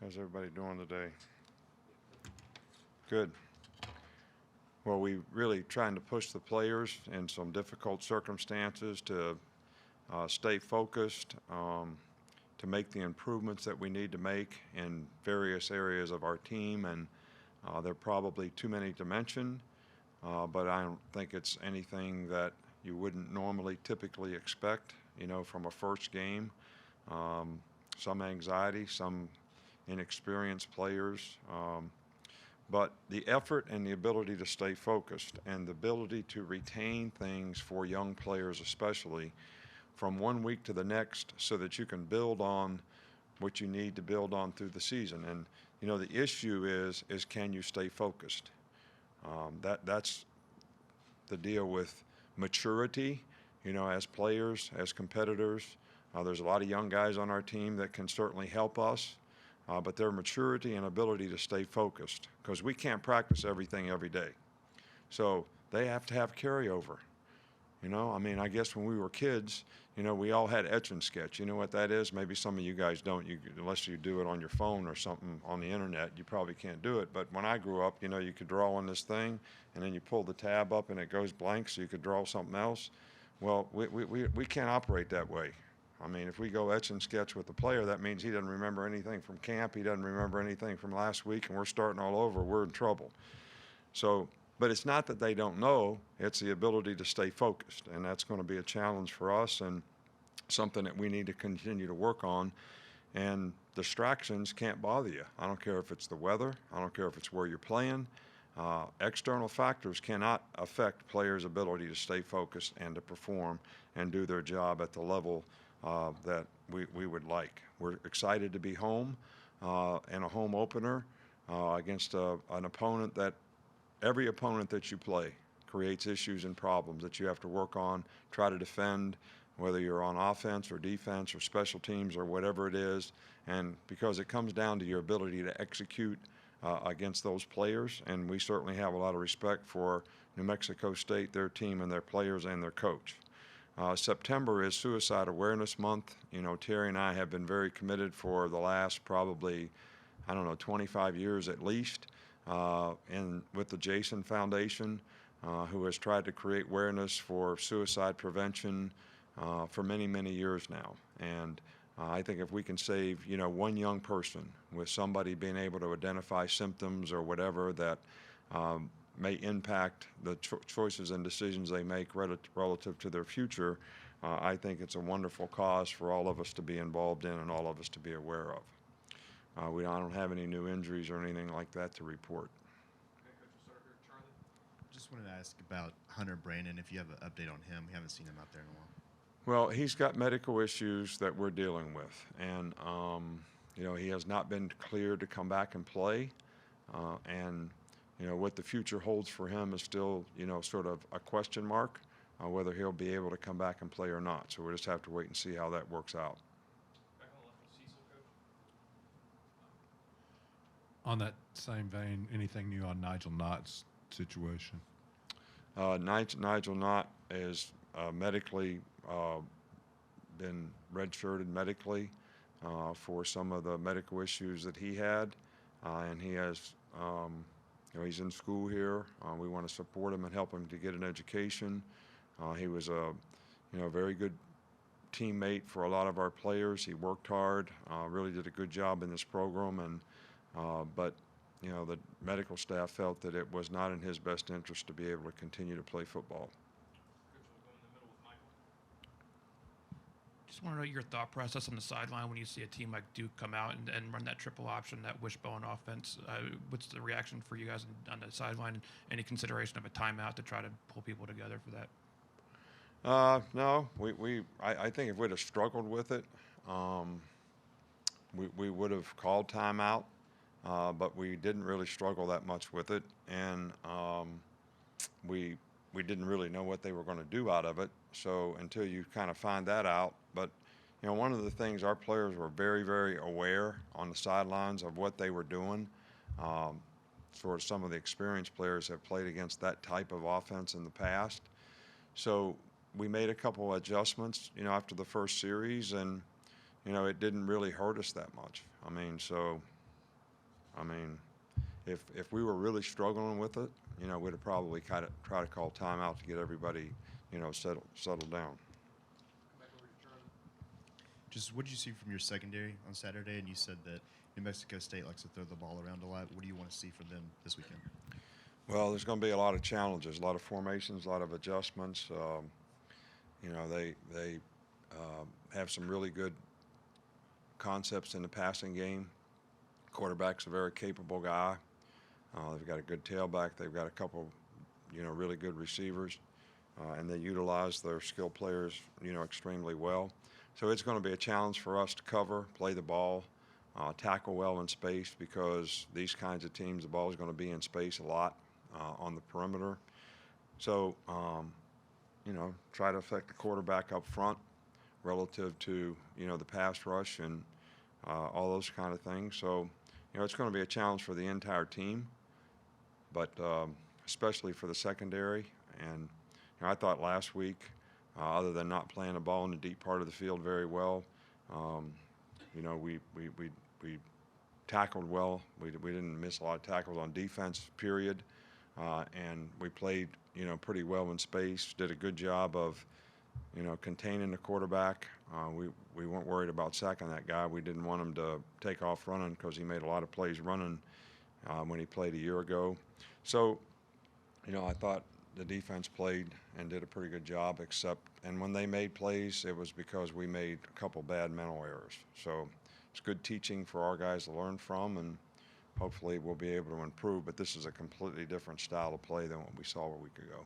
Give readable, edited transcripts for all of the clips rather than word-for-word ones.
How's everybody doing today? Good. Well, we really trying to push the players in some difficult circumstances to stay focused, to make the improvements that we need to make in various areas of our team. And there are probably too many to mention, but I don't think it's anything that you wouldn't normally typically expect, from a first game. Some anxiety, some inexperienced players. But the effort and the ability to stay focused and the ability to retain things for young players especially from one week to the next so that you can build on what you need to build on through the season. And, the issue is can you stay focused? That's the deal with maturity, as players, as competitors. There's a lot of young guys on our team that can certainly help us. But their maturity and ability to stay focused, because we can't practice everything every day. So they have to have carryover. I guess when we were kids, we all had etch and sketch. You know what that is? Maybe some of you guys don't, unless you do it on your phone or something on the internet, you probably can't do it. But when I grew up, you could draw on this thing, and then you pull the tab up and it goes blank so you could draw something else. Well, we can't operate that way. If we go etch and sketch with the player, that means he doesn't remember anything from camp, he doesn't remember anything from last week, and we're starting all over, we're in trouble. So, but it's not that they don't know, it's the ability to stay focused, and that's going to be a challenge for us and something that we need to continue to work on. And distractions can't bother you. I don't care if it's the weather, I don't care if it's where you're playing. External factors cannot affect players' ability to stay focused and to perform and do their job at the level that we would like. We're excited to be home in a home opener against an opponent that every opponent that you play creates issues and problems that you have to work on, try to defend, whether you're on offense or defense or special teams or whatever it is. And because it comes down to your ability to execute against those players, and we certainly have a lot of respect for New Mexico State, their team and their players and their coach. September is Suicide Awareness Month. Terry and I have been very committed for the last probably, 25 years at least, with the Jason Foundation, who has tried to create awareness for suicide prevention for many, many years now. And I think if we can save, one young person with somebody being able to identify symptoms or whatever that may impact the choices and decisions they make relative to their future, I think it's a wonderful cause for all of us to be involved in and all of us to be aware of. I don't have any new injuries or anything like that to report. Just wanted to ask about Hunter Brandon, if you have an update on him. We haven't seen him out there in a while. Well, he's got medical issues that we're dealing with, and he has not been cleared to come back and play, and what the future holds for him is still, sort of a question mark, whether he'll be able to come back and play or not. So we'll just have to wait and see how that works out. On that same vein, anything new on Nigel Knott's situation? Nigel Knott is medically been redshirted medically for some of the medical issues that he had, and he has, he's in school here. We want to support him and help him to get an education. He was a, very good teammate for a lot of our players. He worked hard, really did a good job in this program, and but the medical staff felt that it was not in his best interest to be able to continue to play football. Just want to know your thought process on the sideline when you see a team like Duke come out and run that triple option, that wishbone offense. What's the reaction for you guys on the sideline? Any consideration of a timeout to try to pull people together for that? No, I think if we'd have struggled with it, we would have called timeout, but we didn't really struggle that much with it, and we didn't really know what they were going to do out of it. So until you kind of find that out, but one of the things, our players were very, very aware on the sidelines of what they were doing. Sort of some of the experienced players have played against that type of offense in the past. So we made a couple adjustments, after the first series, and it didn't really hurt us that much. So I mean, if we were really struggling with it, you know, we'd have probably kind of try to call timeout to get everybody, you know, settled down. Just what did you see from your secondary on Saturday? And you said that New Mexico State likes to throw the ball around a lot. What do you want to see from them this weekend? Well, there's going to be a lot of challenges, a lot of formations, a lot of adjustments. You know, they have some really good concepts in the passing game. Quarterback's a very capable guy. They've got a good tailback. They've got a couple, you know, really good receivers, and they utilize their skill players, you know, extremely well. So it's going to be a challenge for us to cover, play the ball, tackle well in space, because these kinds of teams, the ball is going to be in space a lot on the perimeter. So, you know, try to affect the quarterback up front relative to, you know, the pass rush and all those kind of things. So, you know, it's going to be a challenge for the entire team, but especially for the secondary. And you know, I thought last week, other than not playing the ball in the deep part of the field very well, you know, we tackled well. We didn't miss a lot of tackles on defense, period. And we played, you know, pretty well in space, did a good job of, you know, containing the quarterback. We weren't worried about sacking that guy. We didn't want him to take off running because he made a lot of plays running when he played a year ago. So, you know, I thought the defense played and did a pretty good job, and when they made plays, it was because we made a couple bad mental errors. So it's good teaching for our guys to learn from, and hopefully we'll be able to improve. But this is a completely different style of play than what we saw a week ago.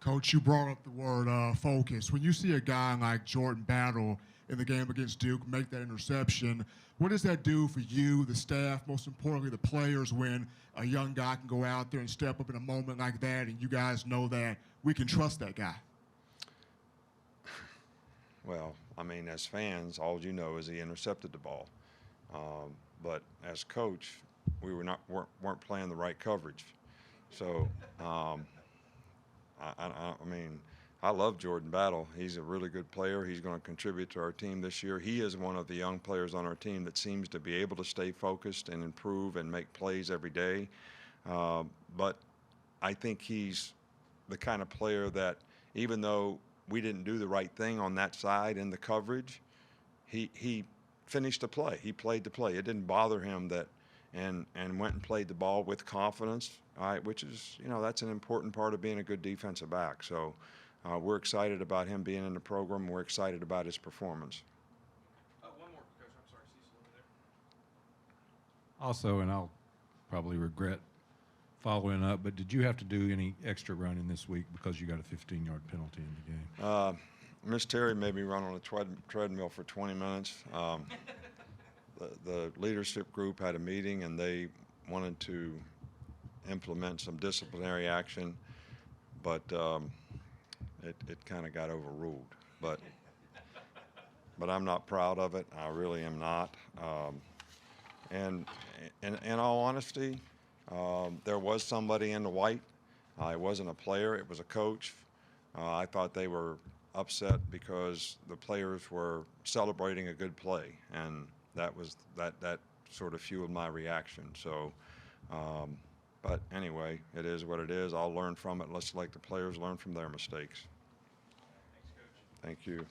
Coach, you brought up the word focus. When you see a guy like Jordan Battle in the game against Duke make that interception, what does that do for you, the staff, most importantly the players, when a young guy can go out there and step up in a moment like that and you guys know that we can trust that guy? Well, I mean, as fans, all you know is he intercepted the ball. But as coach, we weren't playing the right coverage. So, I mean, I love Jordan Battle. He's a really good player. He's going to contribute to our team this year. He is one of the young players on our team that seems to be able to stay focused and improve and make plays every day. But I think he's the kind of player that, even though we didn't do the right thing on that side in the coverage, he finished the play. He played the play. It didn't bother him that, and went and played the ball with confidence, which is, you know, that's an important part of being a good defensive back. So we're excited about him being in the program. We're excited about his performance. One more, Coach. I'm sorry, Cecil over there. Also, and I'll probably regret following up, but did you have to do any extra running this week because you got a 15-yard penalty in the game? Miss Terry made me run on a treadmill for 20 minutes. The leadership group had a meeting, and they wanted to implement some disciplinary action, but it kind of got overruled. But I'm not proud of it. I really am not. And in all honesty, there was somebody in the white. It wasn't a player. It was a coach. I thought they were upset because the players were celebrating a good play, and that sort of fueled my reaction. So, but anyway, it is what it is. I'll learn from it. Let's let the players learn from their mistakes. Thanks, Coach. Thank you.